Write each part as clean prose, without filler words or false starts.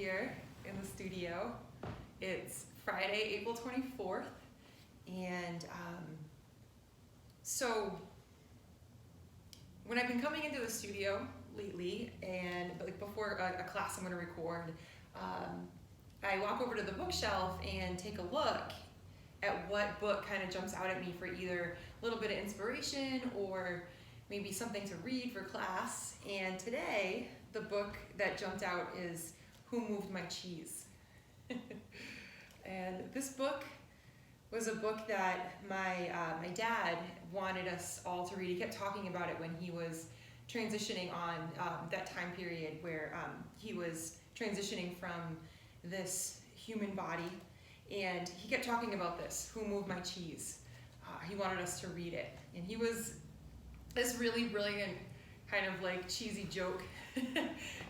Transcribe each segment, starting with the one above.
here in the studio. It's Friday, April 24th, and so when I've been coming into the studio lately, and like before a class I'm going to record, I walk over to the bookshelf and take a look at what book kind of jumps out at me for either a little bit of inspiration or maybe something to read for class. And today, the book that jumped out is Who Moved My Cheese? And this book was a book that my dad wanted us all to read. He kept talking about it when he was transitioning on that time period where he was transitioning from this human body. And he kept talking about this, Who Moved My Cheese? He wanted us to read it. And he was this really brilliant kind of like cheesy joke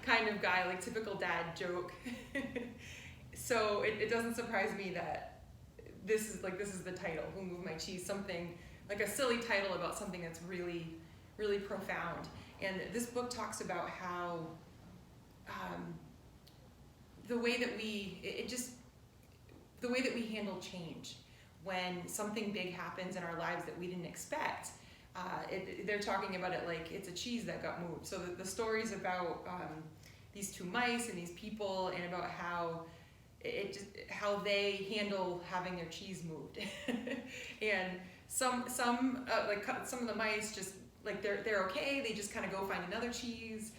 kind of guy, like typical dad joke. So it doesn't surprise me that this is the title, Who Moved My Cheese? Something like a silly title about something that's really, really profound. And this book talks about how the way that we handle change when something big happens in our lives that we didn't expect. They're talking about it like it's a cheese that got moved. So the stories about these two mice and these people, and about how they handle having their cheese moved. And some of the mice just like they're okay. They just kind of go find another cheese.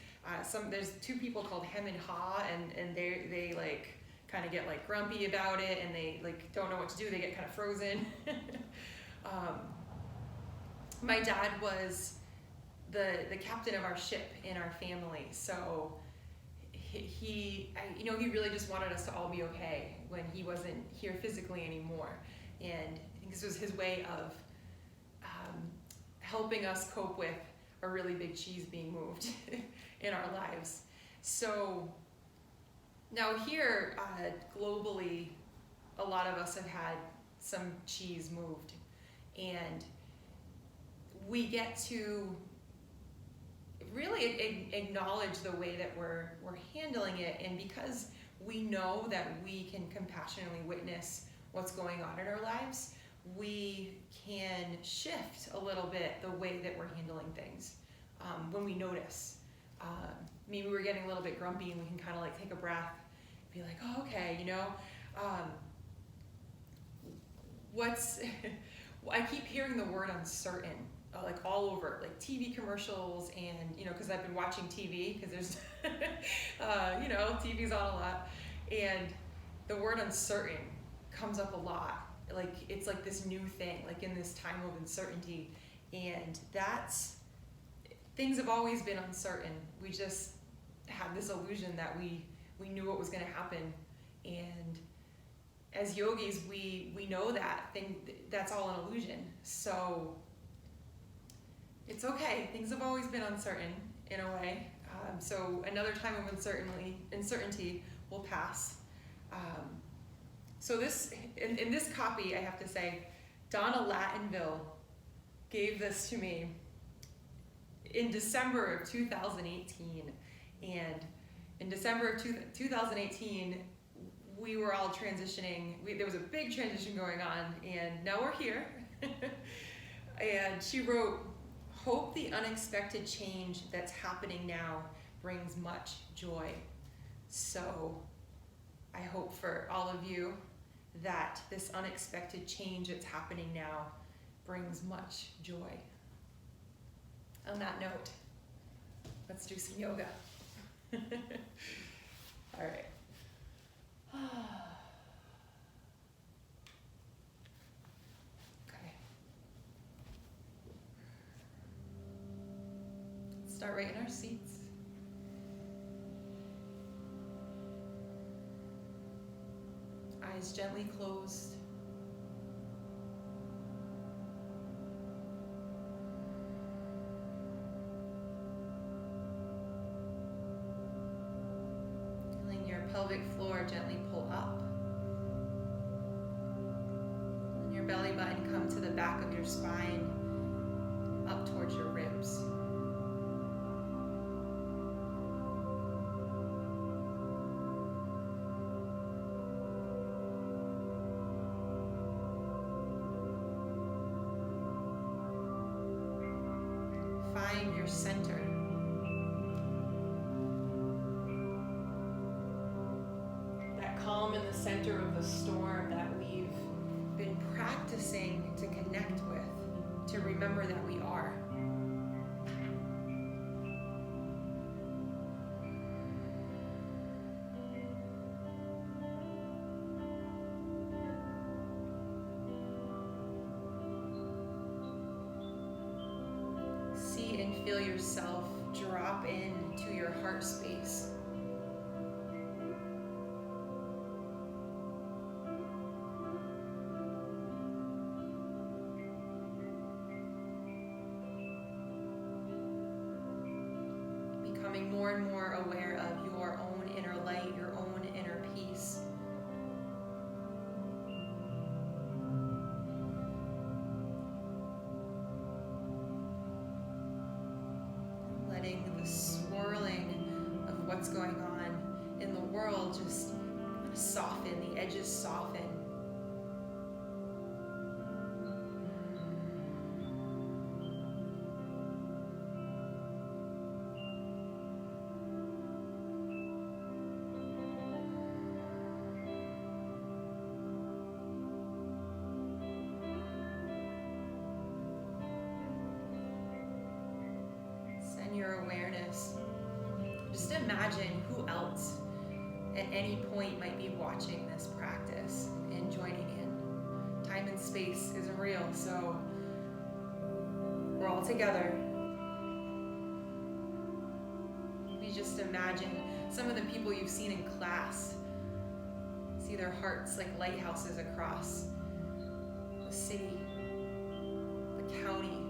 There's two people called Hem and Ha, and they like kind of get like grumpy about it, and they like don't know what to do. They get kind of frozen. My dad was the captain of our ship in our family, so he really just wanted us to all be okay when he wasn't here physically anymore. And I think this was his way of helping us cope with a really big cheese being moved in our lives. So now here, globally, a lot of us have had some cheese moved, and we get to really acknowledge the way that we're handling it. And because we know that we can compassionately witness what's going on in our lives, we can shift a little bit the way that we're handling things when we notice. Maybe we're getting a little bit grumpy, and we can kind of like take a breath, be like, oh, okay, I keep hearing the word uncertain, like all over, like TV commercials, and because I've been watching TV, because there's TV's on a lot, and the word uncertain comes up a lot. Like it's like this new thing, like in this time of uncertainty, and things have always been uncertain. We just had this illusion that we knew what was going to happen, and as yogis, we know that's all an illusion. So it's okay. Things have always been uncertain in a way. So another time of uncertainty will pass. So this in this copy, I have to say, Donna Lattenville gave this to me in December of 2018, and in December of 2018, we were all transitioning. There was a big transition going on, and now we're here. And she wrote, "Hope the unexpected change that's happening now brings much joy." So I hope for all of you that this unexpected change that's happening now brings much joy. On that note, let's do some yoga. All right. Okay. Let's start right in our seats. Eyes gently closed. Feeling your pelvic floor gently pull up. And your belly button come to the back of your spine, up towards your ribs. find your center. That calm in the center of the storm that we've been practicing to connect with, to remember that we are. See and feel yourself drop into your heart space. Becoming more and more aware of your own inner light, your own inner peace. Letting the swirling of what's going on in the world just soften, the edges soften. Your awareness. Just imagine who else at any point might be watching this practice and joining in. Time and space isn't real, so we're all together. We just imagine some of the people you've seen in class. See their hearts like lighthouses across the city, the county.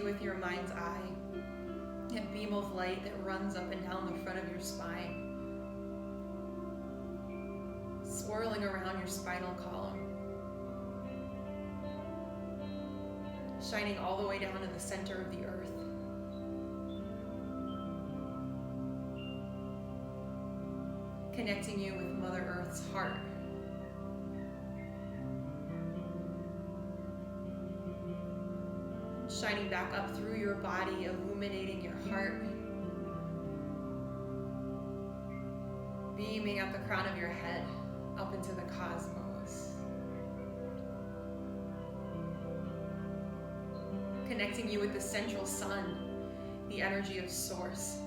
With your mind's eye, a beam of light that runs up and down the front of your spine, swirling around your spinal column, shining all the way down to the center of the earth. Connecting you with Mother Earth's heart. Shining back up through your body, illuminating your heart. Beaming up the crown of your head, up into the cosmos. Connecting you with the central sun, the energy of source,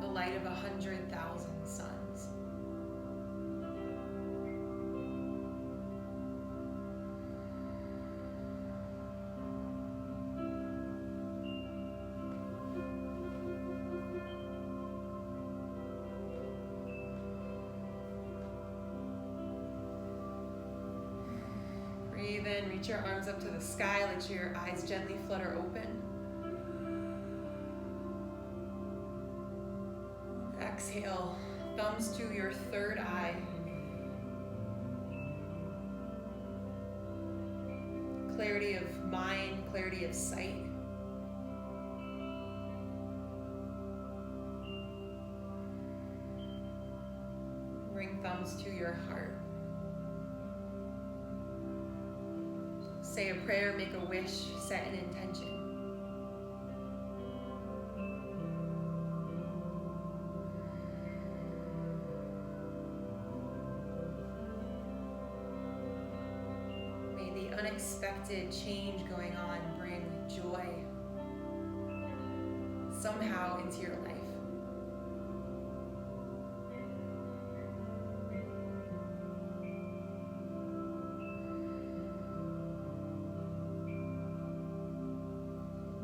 the light of 100,000 suns. Breathe in, reach your arms up to the sky, let your eyes gently flutter open. Exhale, thumbs to your third eye. Clarity of mind, clarity of sight. Bring thumbs to your heart. Say a prayer, make a wish, set an intention. May the unexpected change going on bring joy somehow into your life.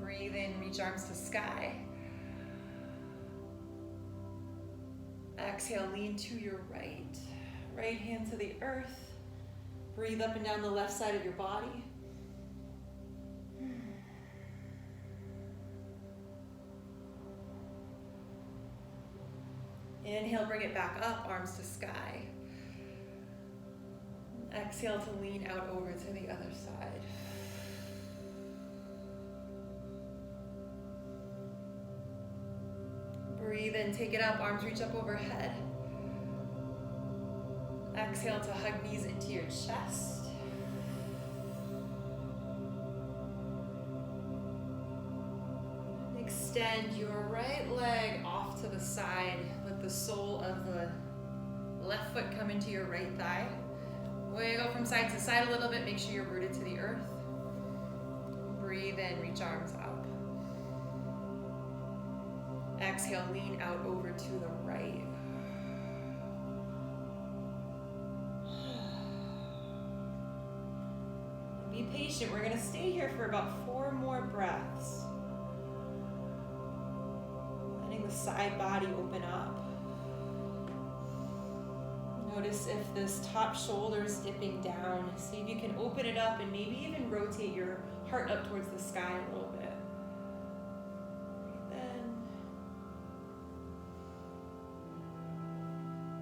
Breathe in, reach arms to sky. Exhale, lean to your right. Right hand to the earth. Breathe up and down the left side of your body. Inhale, bring it back up, arms to sky. Exhale to lean out over to the other side. Breathe in, take it up, arms reach up overhead. Exhale to hug knees into your chest. Extend your right leg off to the side. Let the sole of the left foot come into your right thigh. Wiggle from side to side a little bit. Make sure you're rooted to the earth. Breathe in, reach arms up. Exhale, lean out over to the right. Be patient. We're going to stay here for about 4 more breaths. Letting the side body open up. Notice if this top shoulder is dipping down. See if you can open it up and maybe even rotate your heart up towards the sky a little bit. Breathe in.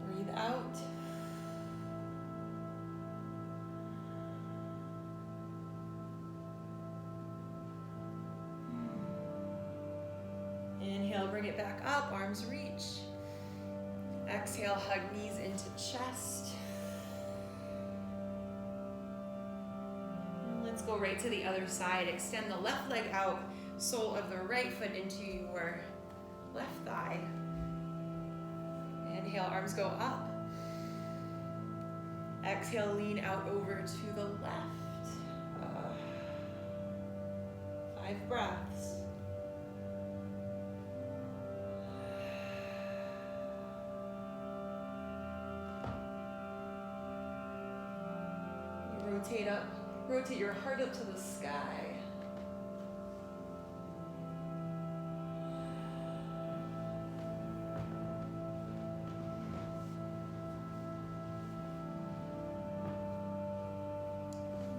Breathe out. Inhale, bring it back up, arms reach. Exhale, hug knees into chest. Let's go right to the other side. Extend the left leg out, sole of the right foot into your left thigh. Inhale, arms go up. Exhale, lean out over to the left. 5 breaths. Rotate up, rotate your heart up to the sky.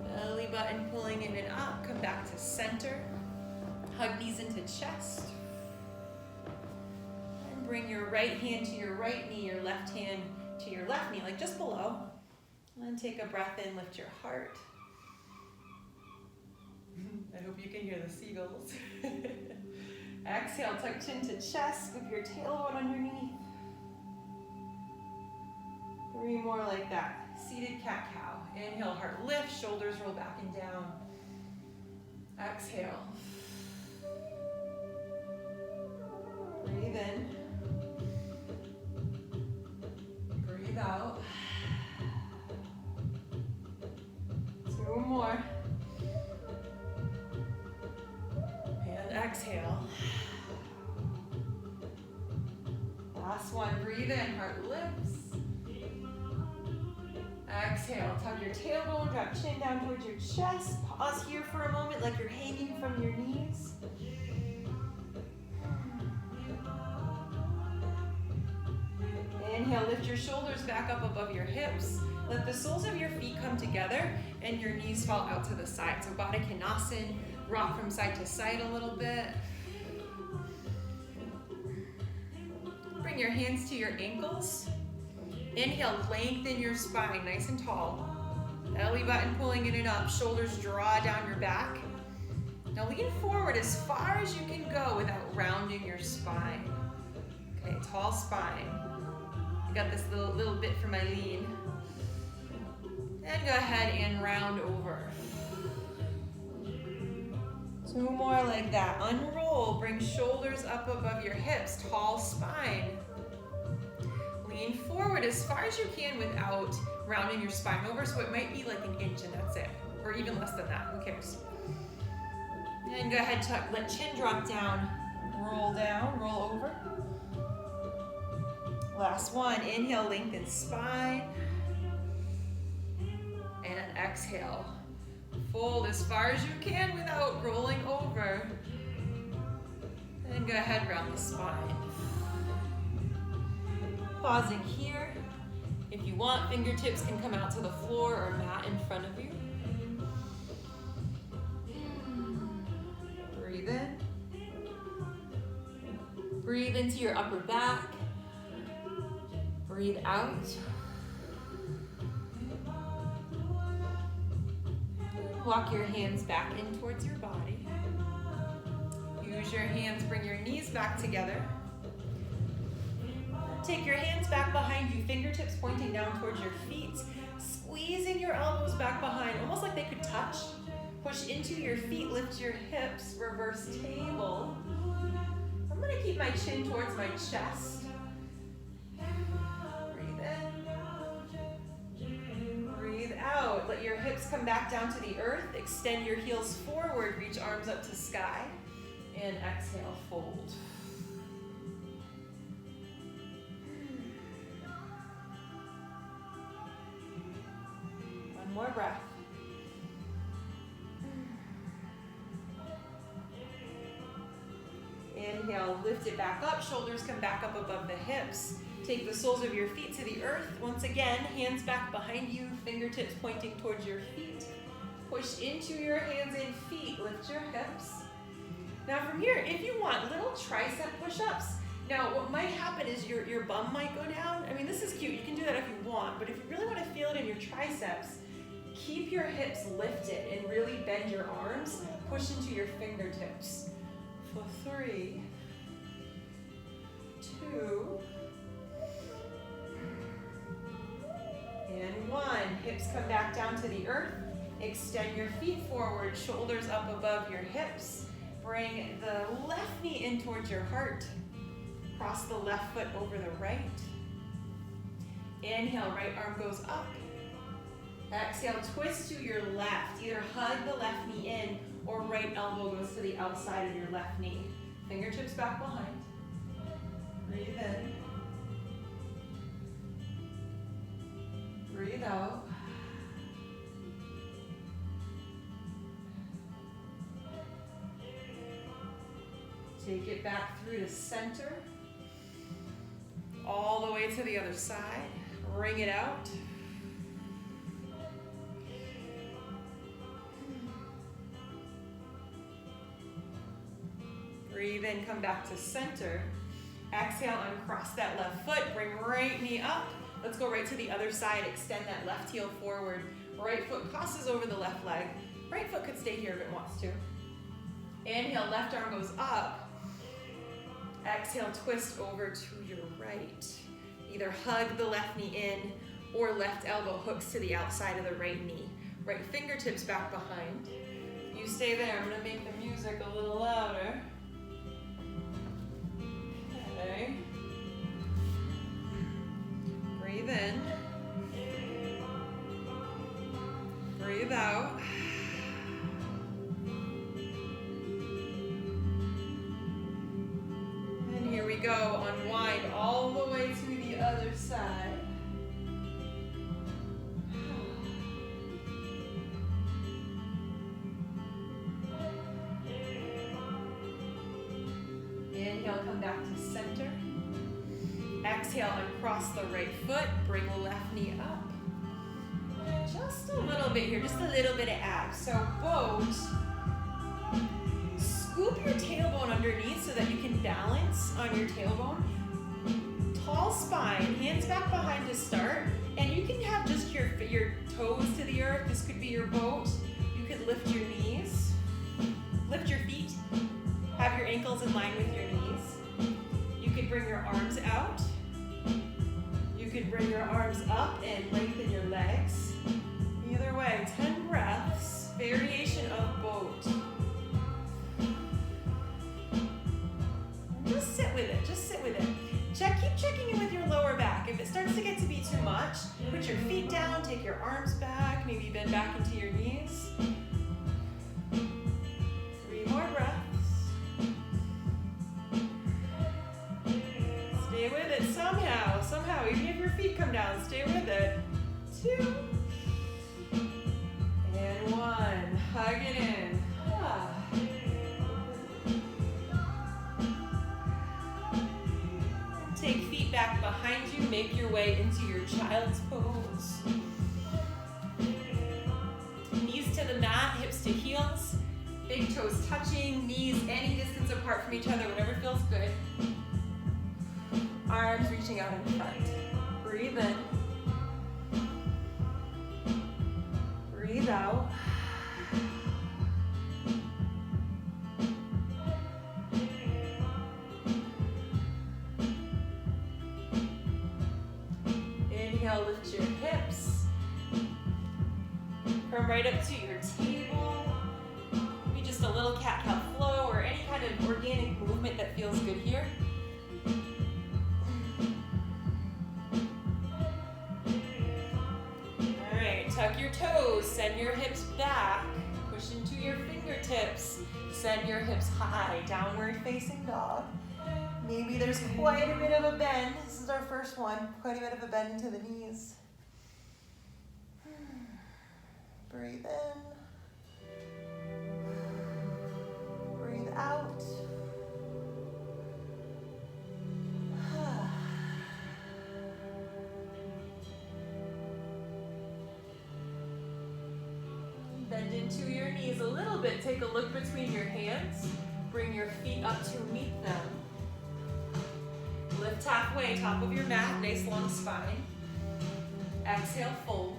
Belly button pulling in and up, come back to center. Hug knees into chest. And bring your right hand to your right knee, your left hand to your left knee, like just below. And take a breath in, lift your heart. I hope you can hear the seagulls. Exhale, tuck chin to chest, scoop your tailbone underneath. 3 more like that. Seated cat-cow. Inhale, heart lift, shoulders roll back and down. Exhale. Breathe in. Breathe out. 2 more. And exhale. Last one. Breathe in, heart lifts. Exhale, tuck your tailbone, drop chin down towards your chest. Pause here for a moment like you're hanging from your knees. Inhale, lift your shoulders back up above your hips. Let the soles of your feet come together and your knees fall out to the side. So Baddha Konasana, rock from side to side a little bit. Bring your hands to your ankles. Inhale, lengthen your spine, nice and tall. Belly button pulling in and up, shoulders draw down your back. Now lean forward as far as you can go without rounding your spine. Okay, tall spine. I got this little bit for my lean. And go ahead and round over. 2 more like that. Unroll, bring shoulders up above your hips, tall spine. Lean forward as far as you can without rounding your spine over, so it might be like an inch and that's it. Or even less than that, who cares? And go ahead, tuck, let chin drop down. Roll down, roll over. Last one, inhale, lengthen spine. And exhale. Fold as far as you can without rolling over. And go ahead, round the spine. Pausing here. If you want, fingertips can come out to the floor or mat in front of you. Breathe in. Breathe into your upper back. Breathe out. Walk your hands back in towards your body. Use your hands, bring your knees back together. Take your hands back behind you, fingertips pointing down towards your feet. Squeezing your elbows back behind, almost like they could touch. Push into your feet, lift your hips, reverse table. I'm gonna keep my chin towards my chest. Breathe in. Breathe out. Let your hips come back down to the earth. Extend your heels forward, reach arms up to sky. And exhale, fold. One more breath. Inhale, lift it back up, shoulders come back up above the hips. Take the soles of your feet to the earth. Once again, hands back behind you, fingertips pointing towards your feet. Push into your hands and feet, lift your hips. Now from here, if you want, little tricep push-ups. Now what might happen is your bum might go down. I mean, this is cute, you can do that if you want, but if you really want to feel it in your triceps, keep your hips lifted and really bend your arms. Push into your fingertips. For 3, 2, and 1. Hips come back down to the earth. Extend your feet forward, shoulders up above your hips. Bring the left knee in towards your heart. Cross the left foot over the right. Inhale, right arm goes up. Exhale, twist to your left. Either hug the left knee in or right elbow goes to the outside of your left knee. Fingertips back behind. Breathe in. Breathe out. Take it back through to center. All the way to the other side. Wring it out. Breathe in, come back to center. Exhale, uncross that left foot. Bring right knee up. Let's go right to the other side. Extend that left heel forward. Right foot crosses over the left leg. Right foot could stay here if it wants to. Inhale, left arm goes up. Exhale, twist over to your right. Either hug the left knee in or left elbow hooks to the outside of the right knee. Right fingertips back behind. You stay there. I'm gonna make the music a little louder. Okay. Breathe in. Breathe out. And here we go. Unwind all the way to the other side. Inhale, come back to center. Exhale, uncross the right foot. Bring the left knee up. Just a little bit here, just a little bit of abs. So boat. Scoop your tailbone underneath so that you can balance on your tailbone. Tall spine, hands back behind to start. And you can have just your toes to the earth. This could be your boat. You could lift your knees. Lift your feet. Have your ankles in line with your knees. You could bring your arms out. You could bring your arms up and lengthen your legs. Either way, 10 breaths, variation of boat. Just sit with it, just sit with it. Keep checking in with your lower back. If it starts to get to be too much, put your feet down, take your arms back, maybe bend back into your knees. 3 more breaths. Stay with it somehow, even if your feet come down, stay with it. 2, and 1, hug it in. Take feet back behind you, make your way into your child's pose. Knees to the mat, hips to heels, big toes touching, knees any distance apart from each other, whatever feels good. Arms reaching out in front. Breathe in. Breathe out. right up to your table. Maybe just a little cat-cow flow or any kind of organic movement that feels good here. All right, tuck your toes, send your hips back, push into your fingertips, send your hips high, downward facing dog. Maybe there's quite a bit of a bend. This is our first one. Quite a bit of a bend into the knees. Breathe in. Breathe out. Bend into your knees a little bit. Take a look between your hands. Bring your feet up to meet them. Lift halfway, top of your mat, nice long spine. Exhale, fold.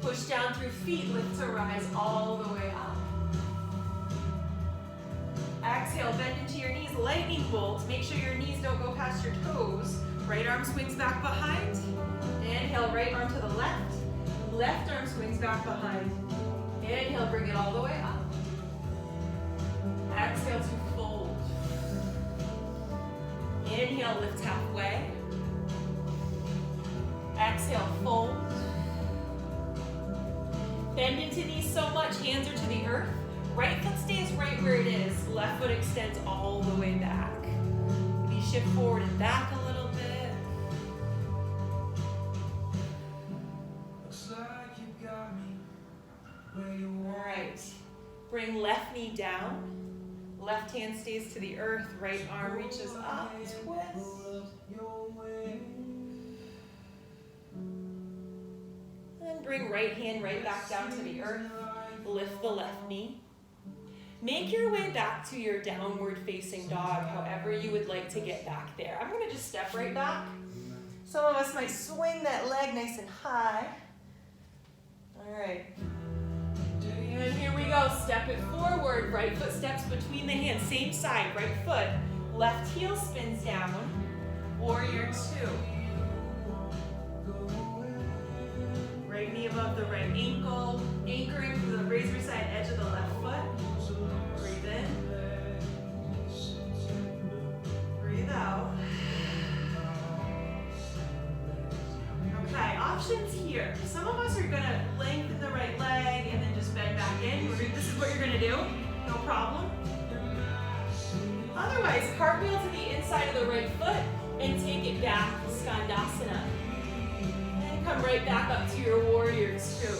Push down through feet, lift to rise all the way up. Exhale, bend into your knees, lightning bolt. Make sure your knees don't go past your toes. Right arm swings back behind. Inhale, right arm to the left. Left arm swings back behind. Inhale, bring it all the way up. Exhale to fold. Inhale, lift halfway. Exhale, fold. Bend into knees so much, hands are to the earth. Right foot stays right where it is. Left foot extends all the way back. Maybe shift forward and back a little bit. All right. Bring left knee down. Left hand stays to the earth. Right arm reaches up. Twist. And bring right hand right back down to the earth. Lift the left knee. Make your way back to your downward facing dog, however you would like to get back there. I'm going to just step right back. Some of us might swing that leg nice and high. All right. And here we go. Step it forward. Right foot steps between the hands. Same side. Right foot. Left heel spins down. Warrior two. Right knee above the right ankle. Anchoring to the razor side edge of the left foot. Breathe in. Breathe out. Okay, options here. Some of us are going to lengthen the right leg and then just bend back in. This is what you're going to do. No problem. Otherwise, cartwheel to the inside of the right foot and take it back, Skandasana. And come right back up to your warrior two.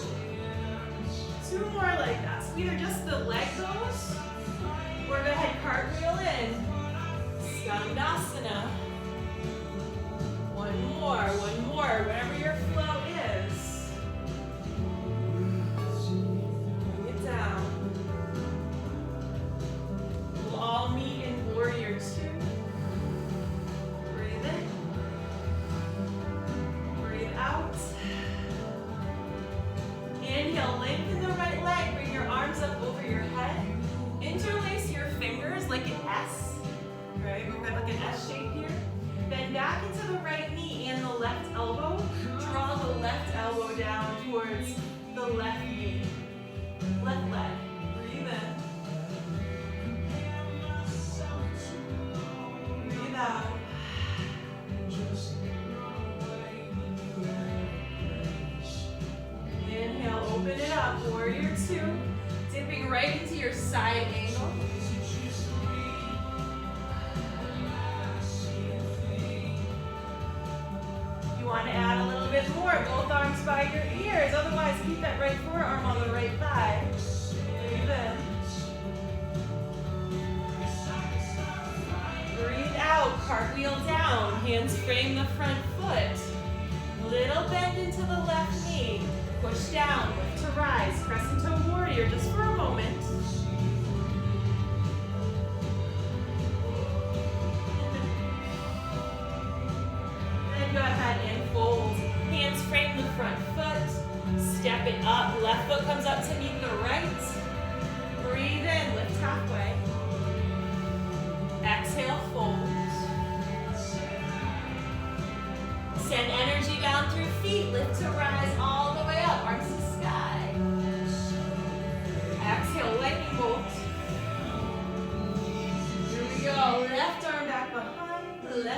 Two more like that. So either just the leg goes, or go ahead, cartwheel in. Skandasana. One more, whatever your flow is. Bring it down. We'll all meet in warrior two. Breathe in. Breathe out. Inhale, lengthen the right leg. Bring your arms up over your head. Interlace your fingers like an S. Right? We've got like an S shape here. Bend back into the right knee and the left elbow. Draw the left elbow down towards the left knee. Left leg. Breathe in. Breathe out. Inhale, open it up. Warrior two. Dipping right into your side angle. Want to add a little bit more, both arms by your ears. Otherwise, keep that right forearm on the right thigh. Breathe in. Breathe out, cartwheel down. Hands frame the front foot. Little bend into the left knee. Push down, lift to rise. Crescent toe warrior just for a moment. Go ahead and fold. Hands frame the front foot. Step it up. Left foot comes up to meet the right. Breathe in. Lift halfway. Exhale, fold. Send energy down through feet. Lift to rise all the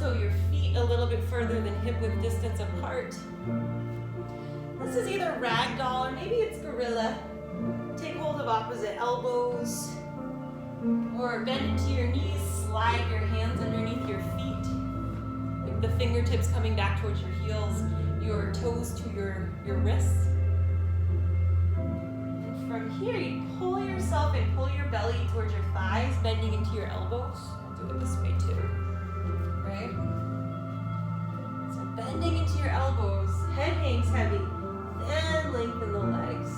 toe your feet a little bit further than hip width distance apart. This is either ragdoll or maybe it's gorilla. Take hold of opposite elbows. Or bend into your knees, slide your hands underneath your feet. With the fingertips coming back towards your heels, your toes to your wrists. And from here, you pull yourself and pull your belly towards your thighs, bending into your elbows. I'll do it this way too, right? So bending into your elbows, head hangs heavy, then lengthen the legs.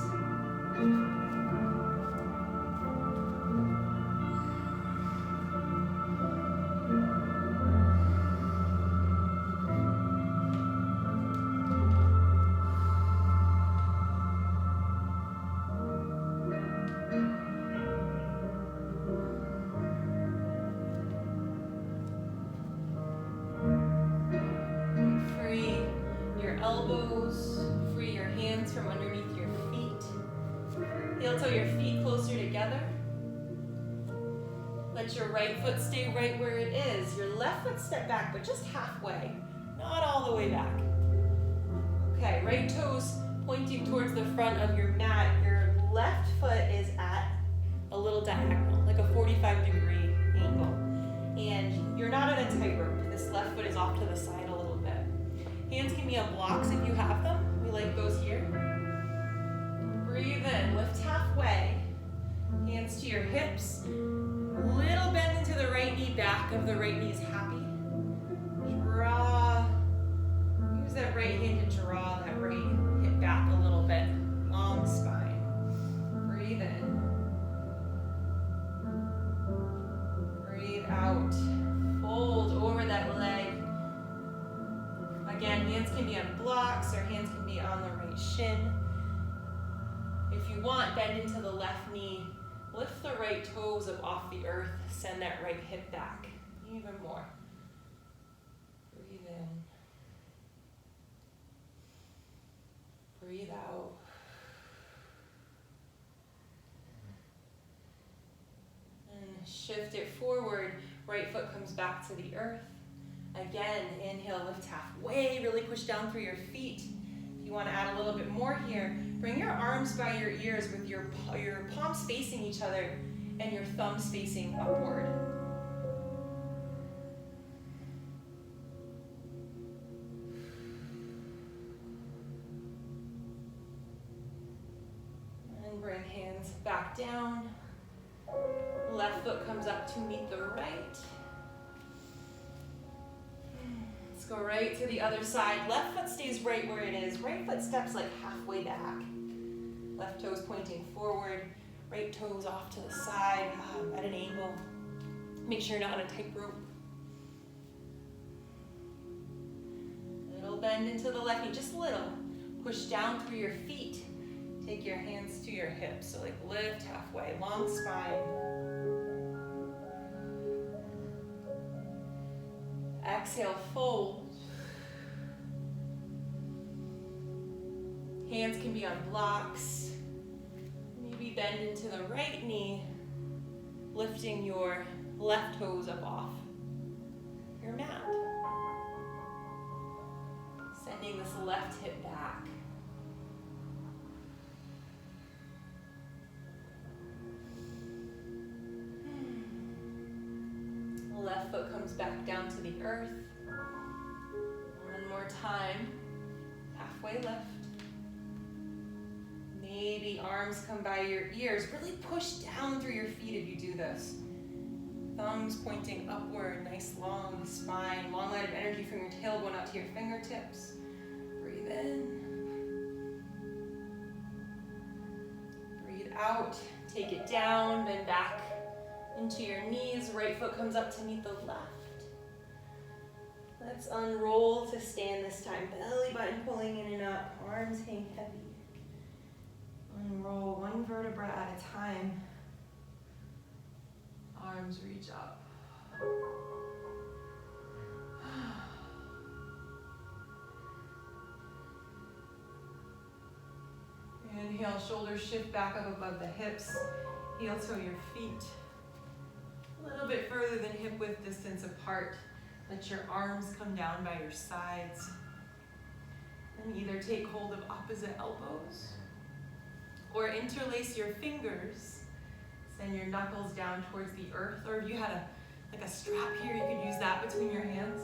Elbows, free your hands from underneath your feet. Heel toe your feet closer together. Let your right foot stay right where it is. Your left foot step back, but just halfway, not all the way back. Okay, right toes pointing towards the front of your mat. Your left foot is at a little diagonal, like a 45-degree angle. And you're not on a tightrope. This left foot is off to the side a little bit. Hands can be on blocks if you have them. We like those here. Breathe in, lift halfway. Hands to your hips. Little bend into the right knee, back of the right knee is happy. Draw. Use that right hand to draw that right hip back a little bit. Long spine. Breathe in. Breathe out. Fold over that leg. Again, hands can be on blocks or hands can be on the right shin. If you want, bend into the left knee. Lift the right toes up off the earth. Send that right hip back. Even more. Breathe in. Breathe out. And shift it forward. Right foot comes back to the earth. Again, inhale, lift halfway, really push down through your feet. If you want to add a little bit more here, bring your arms by your ears with your palms facing each other and your thumbs facing upward. And bring hands back down. Left foot comes up to meet the right. Let's go right to the other side. Left foot stays right where it is. Right foot steps like halfway back. Left toes pointing forward. Right toes off to the side at an angle. Make sure you're not on a tightrope. Little bend into the left knee, just a little. Push down through your feet. Take your hands to your hips. So like lift halfway, long spine. Exhale, fold. Hands can be on blocks. Maybe bend into the right knee, lifting your left toes up off your mat. Sending this left hip back. Left foot comes back down to the earth. One more time. Halfway lift. Maybe arms come by your ears. Really push down through your feet if you do this. Thumbs pointing upward. Nice long spine. Long line of energy from your tailbone out to your fingertips. Breathe in. Breathe out. Take it down. Bend back into your knees. Right foot comes up to meet the left. Let's unroll to stand this time. Belly button pulling in and up. Arms hang heavy. Unroll one vertebra at a time. Arms reach up. Inhale, shoulders shift back up above the hips. Heel toe your feet. A little bit further than hip width distance apart. Let your arms come down by your sides. And either take hold of opposite elbows or interlace your fingers. Send your knuckles down towards the earth. Or if you had a strap here, you could use that between your hands.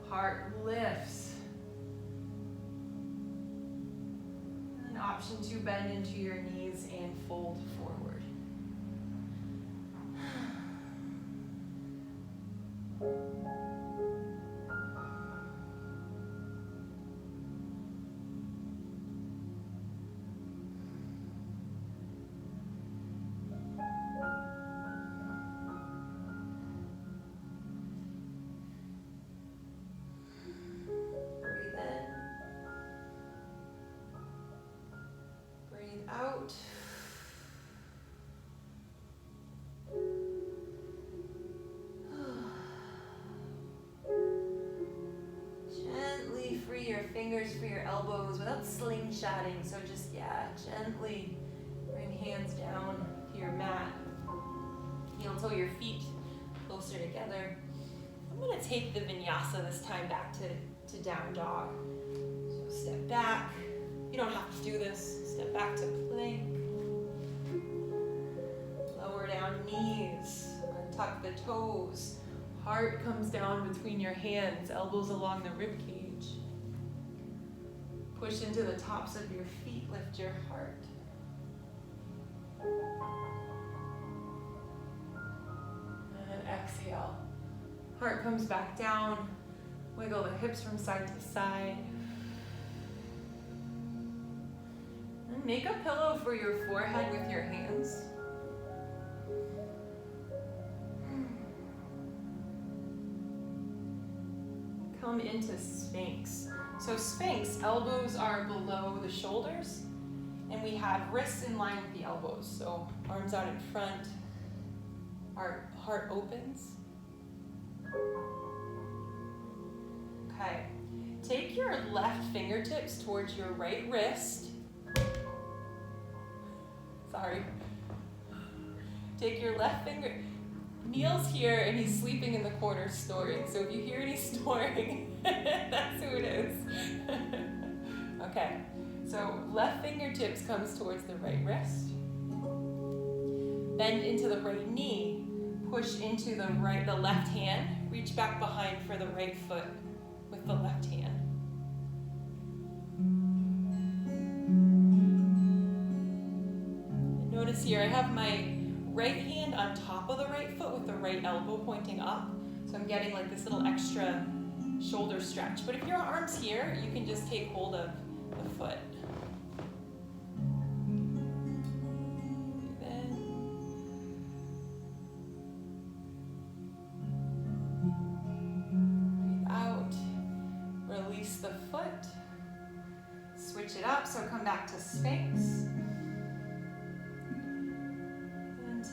Heart lifts. And option to bend into your knees and fold forward. Out. Gently free your fingers, free your elbows without slingshotting. So just, gently bring hands down to your mat. Heel toe your feet closer together. I'm going to take the vinyasa this time back to down dog. So step back. You don't have to do this. Step back to plank. Lower down knees. Untuck the toes. Heart comes down between your hands. Elbows along the rib cage. Push into the tops of your feet. Lift your heart. And exhale. Heart comes back down. Wiggle the hips from side to side. Make a pillow for your forehead with your hands. Come into Sphinx. So Sphinx, elbows are below the shoulders, and we have wrists in line with the elbows. So arms out in front, our heart opens. Okay, take your left fingertips towards your right wrist. Sorry. Take your left finger. Neil's here and he's sleeping in the corner snoring. So if you hear any snoring, that's who it is. Okay. So left fingertips comes towards the right wrist. Bend into the right knee. Push into the left hand. Reach back behind for the right foot with the left hand. Notice here, I have my right hand on top of the right foot with the right elbow pointing up. So I'm getting like this little extra shoulder stretch. But if your arm's here, you can just take hold of the foot. Breathe in. Breathe out. Release the foot. Switch it up, so come back to Sphinx.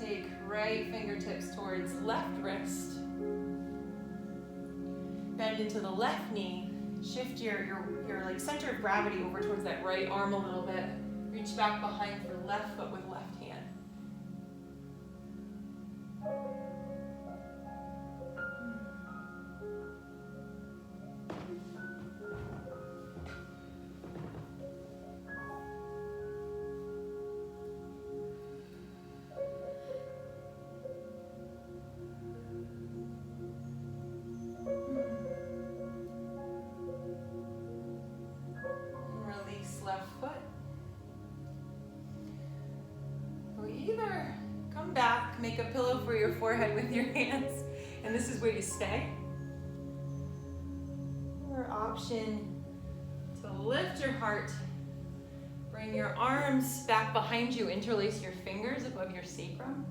Take right fingertips towards left wrist. Bend into the left knee. Shift your like center of gravity over towards that right arm a little bit. Reach back behind for left foot with left hand. Left foot. Or either come back, make a pillow for your forehead with your hands, and this is where you stay. Or option to lift your heart, bring your arms back behind you, interlace your fingers above your sacrum.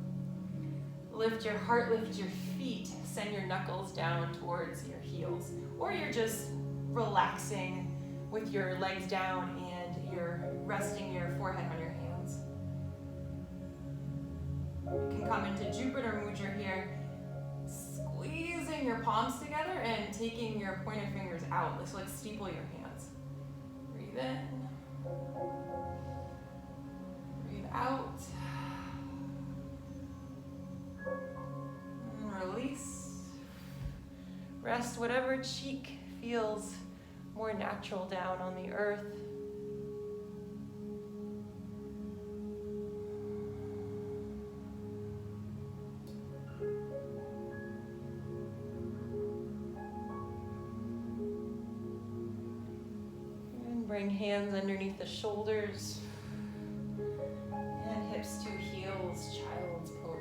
Lift your heart, lift your feet, send your knuckles down towards your heels. Or you're just relaxing with your legs down and you're resting your forehead on your hands. You can come into Jupiter Mudra here, squeezing your palms together and taking your pointer fingers out. So like steeple your hands. Breathe in. Breathe out. And release. Rest whatever cheek feels more natural down on the earth. And bring hands underneath the shoulders and hips to heels, child's pose.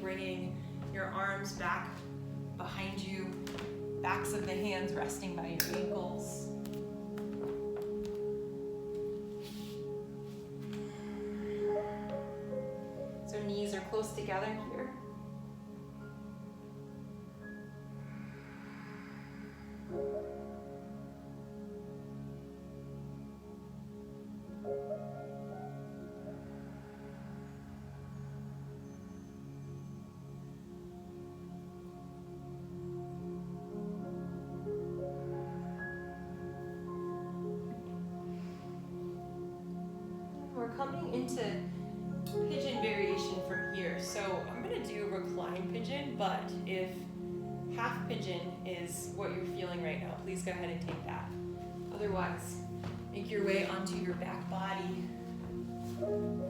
Bringing your arms back behind you, backs of the hands resting by your ankles. So knees are close together here. We're coming into pigeon variation from here. So I'm going to do recline pigeon, but if half pigeon is what you're feeling right now, please go ahead and take that. Otherwise, make your way onto your back body. All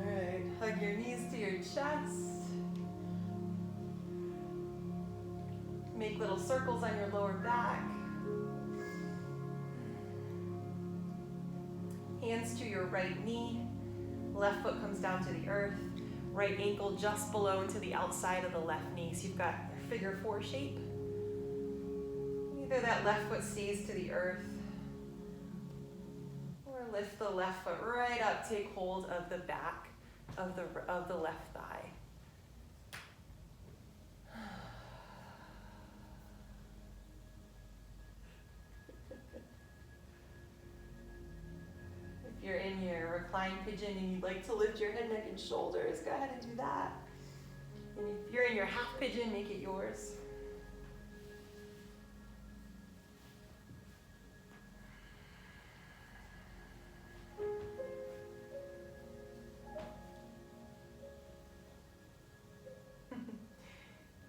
right, hug your knees to your chest. Make little circles on your lower back. Hands to your right knee, left foot comes down to the earth, right ankle just below and to the outside of the left knee. So you've got a figure four shape. Either that left foot stays to the earth, or lift the left foot right up, take hold of the back of the left thigh. If you're in your reclined pigeon and you'd like to lift your head, neck, and shoulders, go ahead and do that. And if you're in your half pigeon, make it yours.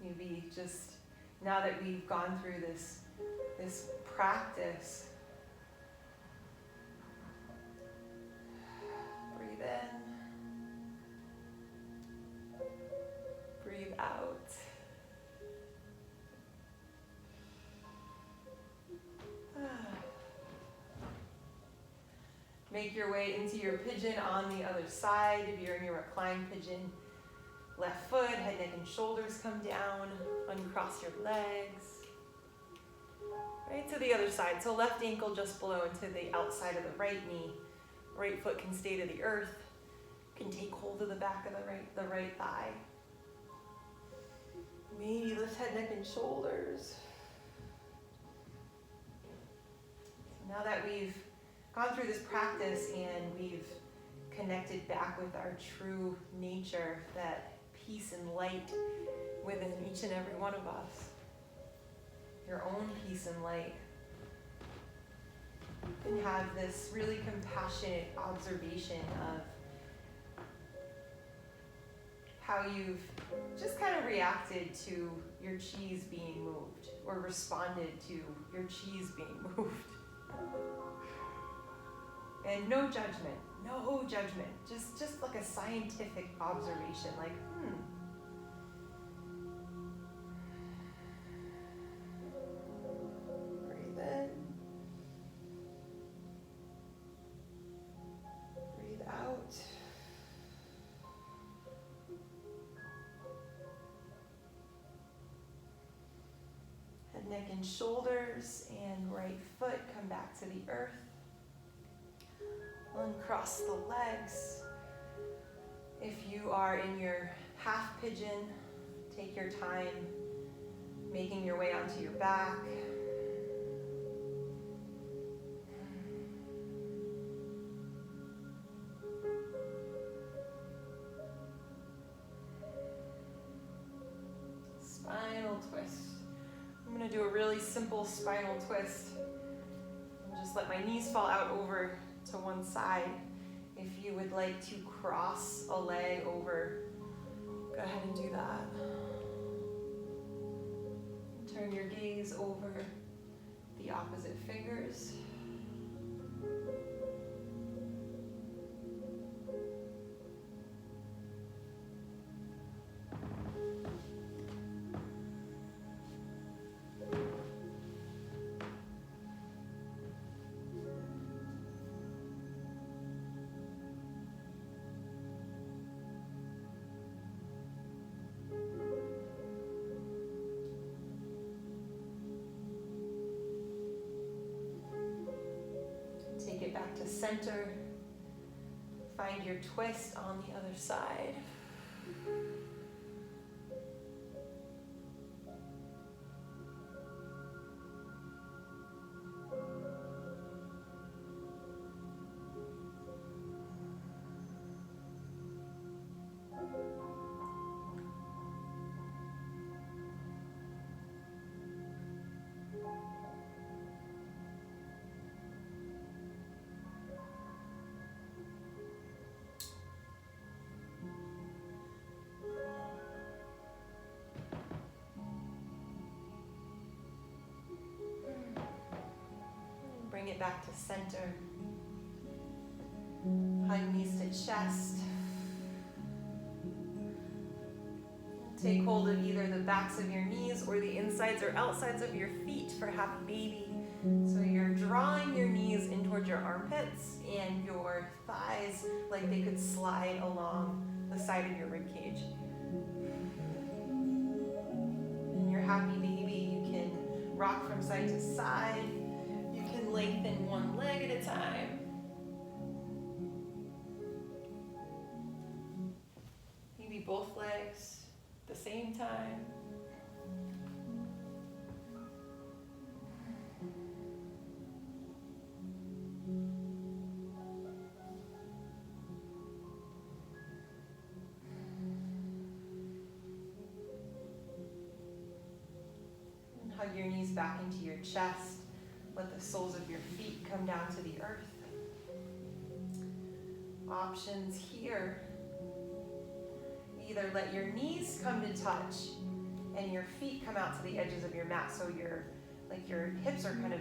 Maybe just now that we've gone through this practice, breathe in, breathe out. Make your way into your pigeon on the other side. If you're in your reclined pigeon, left foot, head, neck, and shoulders come down, uncross your legs. Right to the other side. So left ankle just below and to the outside of the right knee. Right foot can stay to the earth. Can take hold of the back of the right thigh. Maybe lift head, neck, and shoulders. Now that we've gone through this practice and we've connected back with our true nature, that peace and light within each and every one of us, your own peace and light, you can have this really compassionate observation of how you've just kind of reacted to your cheese being moved or responded to your cheese being moved. And no judgment, just like a scientific observation, like, Breathe in. Breathe out. Head, neck, and shoulders, and right foot come back to the earth. Uncross the legs. If you are in your half pigeon, take your time making your way onto your back. Spinal twist. I'm going to do a really simple spinal twist. just let my knees fall out over to one side. If you would like to cross a leg over, go ahead and do that. Turn your gaze over the opposite fingers. Take it back to center. Find your twist on the other side. Bring it back to center. Hug knees to chest. Take hold of either the backs of your knees or the insides or outsides of your feet for happy baby. So you're drawing your knees in towards your armpits and your thighs like they could slide along the side of your rib cage. In your happy baby, you can rock from side to side. You can lengthen one leg at a time. Maybe both legs at the same time. And hug your knees back into your chest. Let the soles of your feet come down to the earth. Options here. Either let your knees come to touch and your feet come out to the edges of your mat so your hips are kind of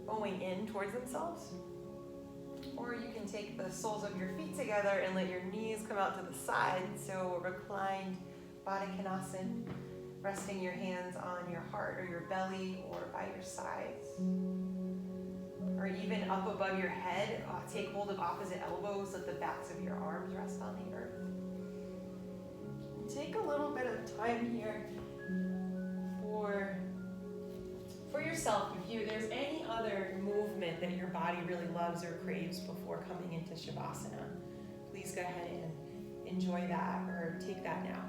going in towards themselves. Or you can take the soles of your feet together and let your knees come out to the side. So reclined Baddha Konasana, resting your hands on your heart or your belly or by your sides. Or even up above your head, take hold of opposite elbows, let the backs of your arms rest on the earth. Take a little bit of time here for yourself. If there's any other movement that your body really loves or craves before coming into Shavasana, please go ahead and enjoy that or take that now.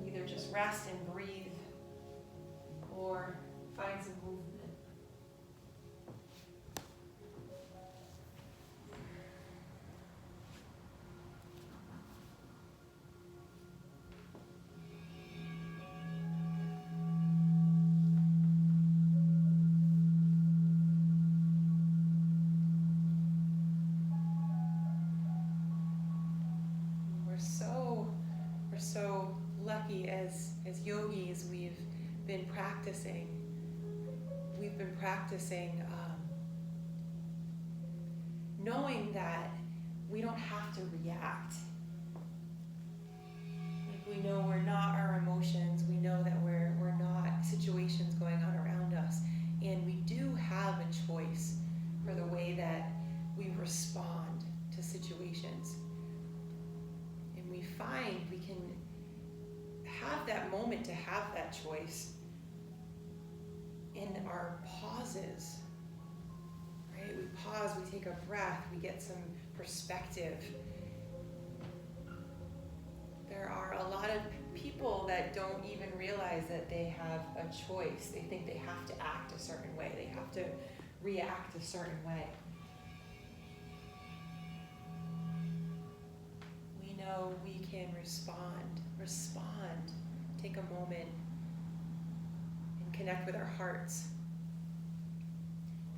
Either just rest and breathe or find some movement. So lucky as yogis, we've been practicing knowing that we don't have to react. Like we know we're not our emotions, we know that we're not situations going on around us, and we do have a choice for the way that we respond to situations. We find we can have that moment to have that choice in our pauses, right? We pause, we take a breath, we get some perspective. There are a lot of people that don't even realize that they have a choice. They think they have to act a certain way, they have to react a certain way. We can respond, take a moment and connect with our hearts.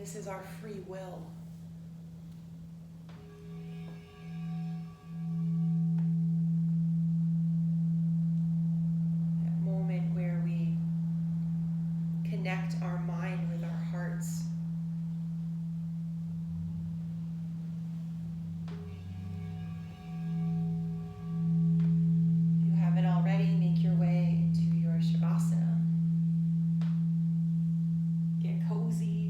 This is our free will. That moment where we connect our mind with our hearts. If you haven't already, make your way into your Shavasana. Get cozy.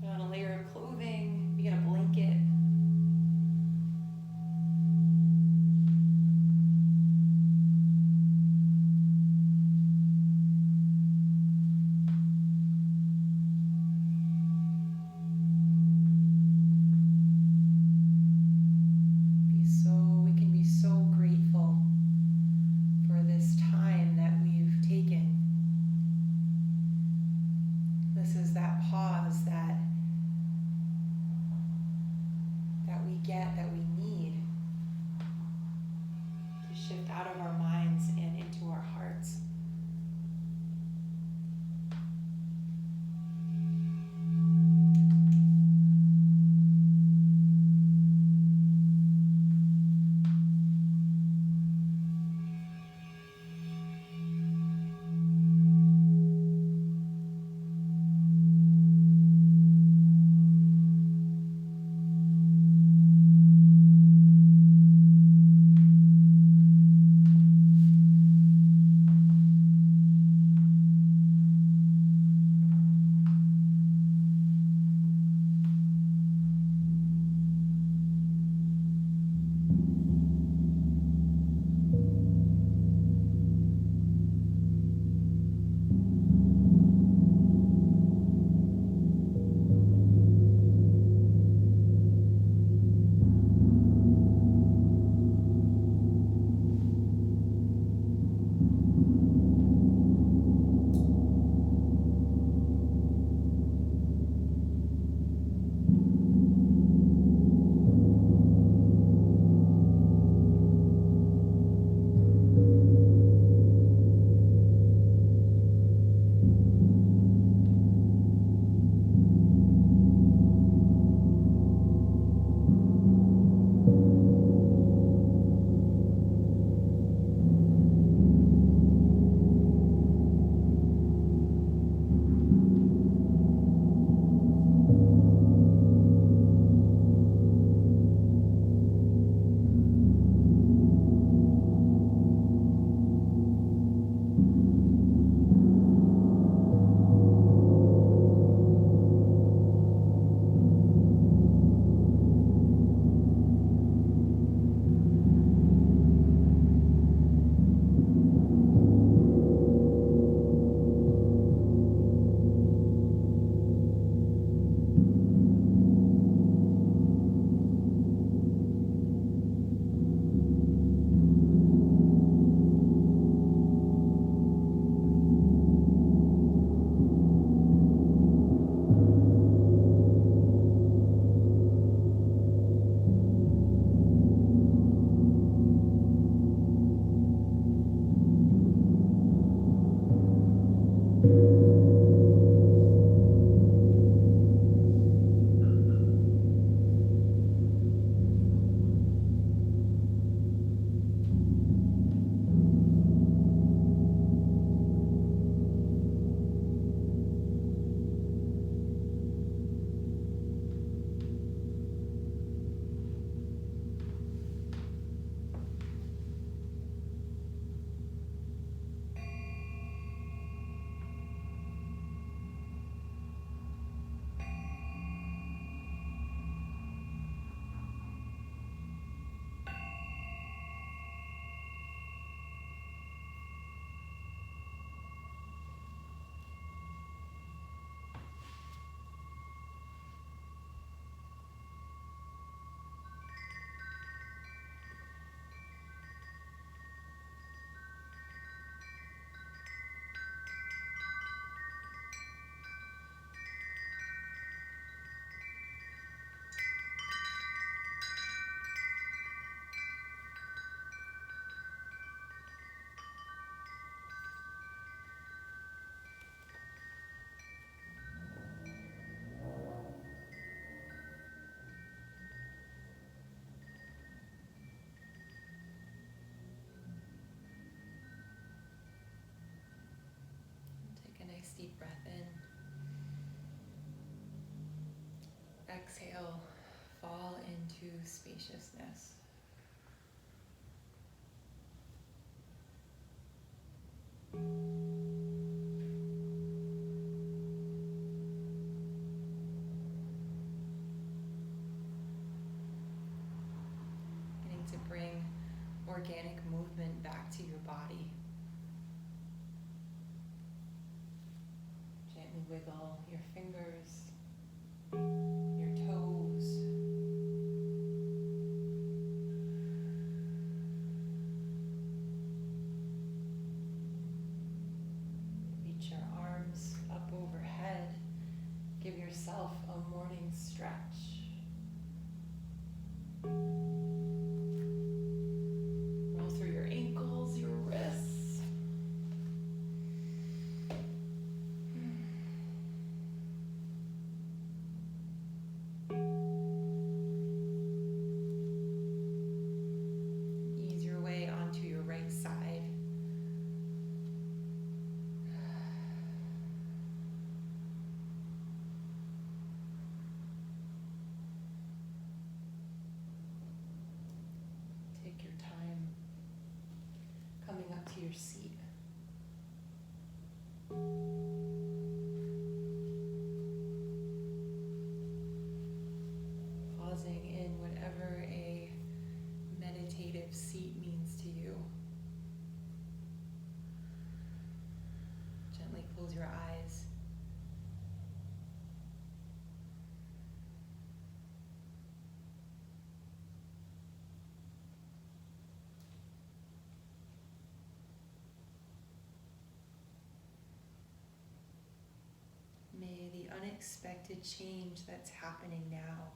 Put on a layer of clothing. You get a blanket. We can be so grateful for this time that we've taken. This is that pause that we get, that we need to shift out of our minds and into our hearts. exhale, fall into spaciousness. Getting to bring organic movement back to your body. Gently wiggle your fingers, your toes. Reach your arms up overhead. Give yourself a morning stretch. Roll through your ankles, your wrists. Ease your way onto your right side. Take your time coming up to your seat. Pausing in whatever a meditative seat means to you. Gently close your eyes. May the unexpected change that's happening now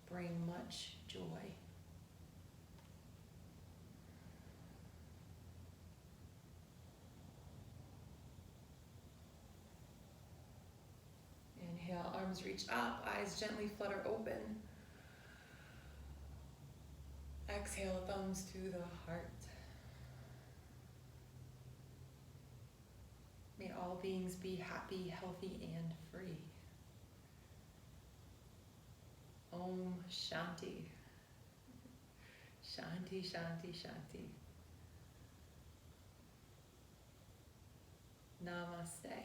bring much joy. Inhale, arms reach up, eyes gently flutter open. Exhale, thumbs to the heart. May all beings be happy, healthy, and free. Om Shanti. Shanti, Shanti, Shanti. Namaste.